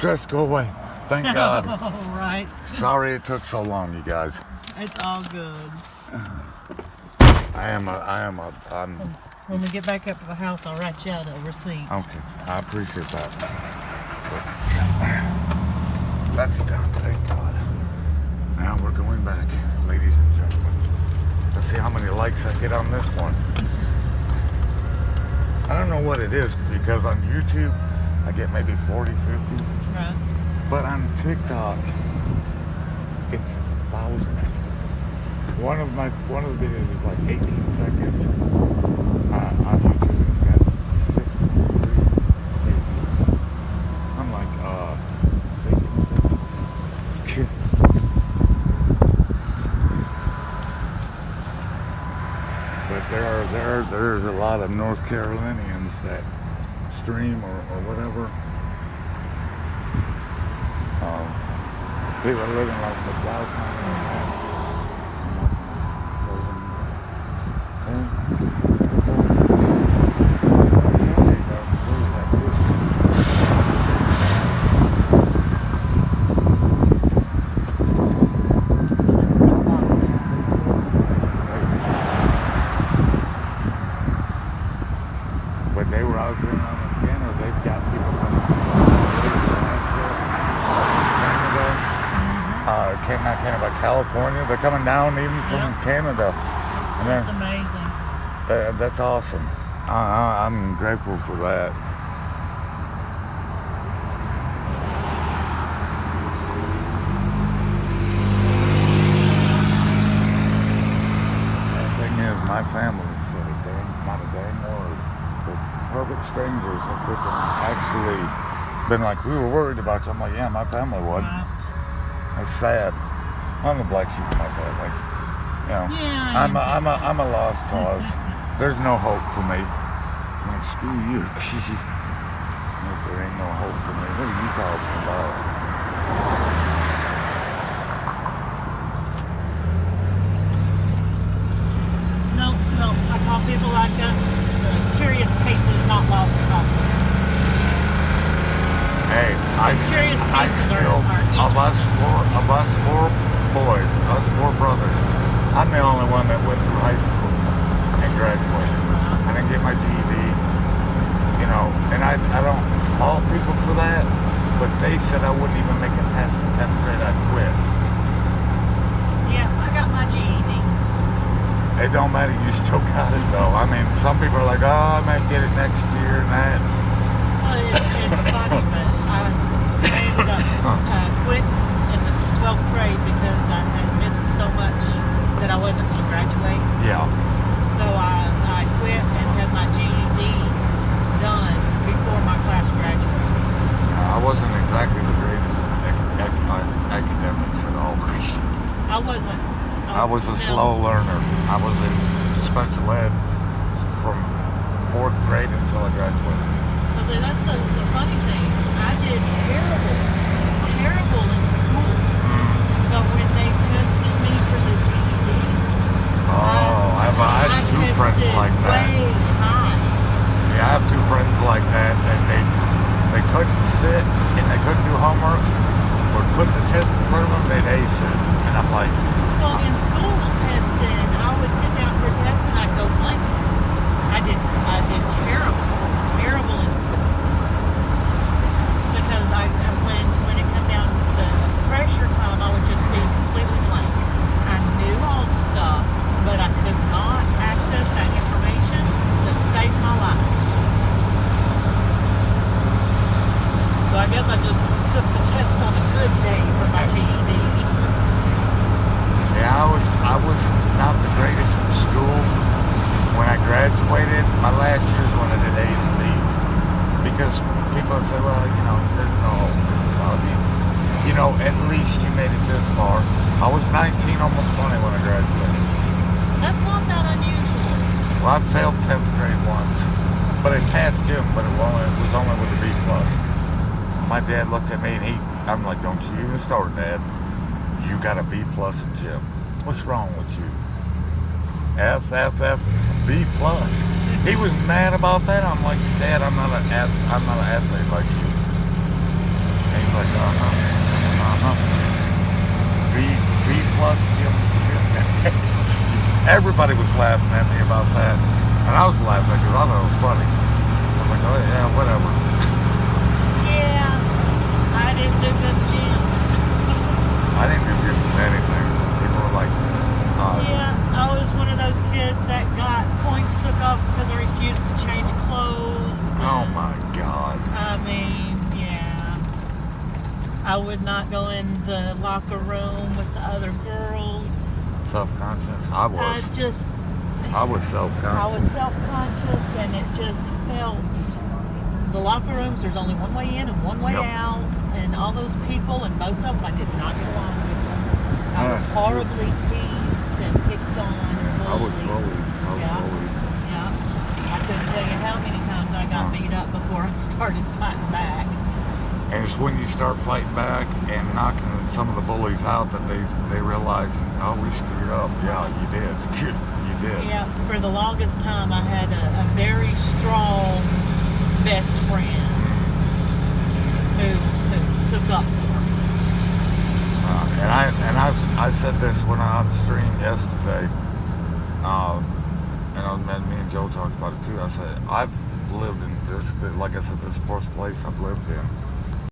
stress go away. Thank God. All right. Sorry it took so long, you guys. It's all good. I'm When we get back up to the house, I'll write you out a receipt. okay. I appreciate that. That's done, thank God. Now we're going back, ladies and gentlemen. Let's see how many likes I get on this one. I don't know what it is, because on YouTube, I get maybe 40, 50. Right. But on TikTok, it's thousands. One of the videos is like 18 seconds. On YouTube, it's got 63 views. I'm like, it's 18 seconds. But there's a lot of North Carolinians that stream or whatever. People are living like McLeod County and that. Sundays are really that good. But they were out there on the scanner. They've got people coming from not Canada, but California. They're coming down even from Canada. It's amazing. That's awesome. I'm grateful for that. The thing is, my family's not a dang word. But perfect strangers have actually been like, we were worried about you. I'm like, yeah, my family would. Right. It's sad. I'm the black sheep of my family. You know, Yeah, I'm a lost cause. There's no hope for me. I'm like, screw you. There ain't no hope for me. What are you talking about? No. I call people like us curious cases, not lost causes. Hey, Curious cases are of us four boys, us four brothers, I'm the only one that went through high school and graduated. I didn't get my GED, you know, and I don't fault people for that, but they said I wouldn't even make it past the 10th grade, I'd quit. Yeah, I got my GED. It don't matter, you still got it though. I mean, some people are like, oh, I might get it next year and that. Well, it's funny, but I ended up quitting in the 12th grade because I had missed so much that I wasn't going to graduate. Yeah. So I quit and had my GED done before my class graduated. I wasn't exactly the greatest academics at all. I wasn't. I was a slow learner. I was in special ed from 4th grade until I graduated. That's the funny thing. I did terrible in school. But when they tested me for the GED, I have two friends like that. Way high. Yeah, I have two friends like that, and they couldn't sit and they couldn't do homework or put the test in front of them, they'd ace it. And I'm like, well, in school testing, I would sit down for a test and I'd go blank. I did terrible in school. Because when it came down to pressure time, I would just be completely blank. I knew all the stuff, but I could not access that information to save my life. So I guess I just took the test on a good day for my GED. yeah, I was not the greatest in school. When I graduated, my last year's when I did A's and B's. Because people say, well, you know, there's no hope. You know, at least you made it this far. I was 19, almost 20 when I graduated. That's not that unusual. Well, I failed 10th grade once, but I passed gym, but it was only with a B+. My dad looked at me and I'm like, don't you even start, Dad. You got a B+ in gym. What's wrong with you? F, B+. He was mad about that. I'm like, Dad, I'm not an athlete like you. And He's like, B plus. Everybody was laughing at me about that, and I was laughing because I thought it was funny. I'm like, oh yeah, whatever. Yeah, I didn't do good gym. I didn't do good with anything. People were like, Yeah, I was one of those kids that got points took off because I refused to change clothes. oh my God. I mean, yeah. I would not go in the locker room with the other girls. Self-conscious. I was I self-conscious. was self-conscious, and it just felt. The locker rooms, there's only one way in and one way Yep. out, and all those people, and most of them I did not get along with. I was horribly teased and picked on and I was bullied. bullied. Yeah. I couldn't tell you how many times I got beat up before I started fighting back. And it's when you start fighting back and knocking some of the bullies out that they realize, oh, we screwed up. Yeah, you did. You did. Yeah, for the longest time I had a very strong best friend who took up for me. I said this when I on the stream yesterday, and me and Joe talked about it too. I said I've lived in this, like I said, this is the first place I've lived in.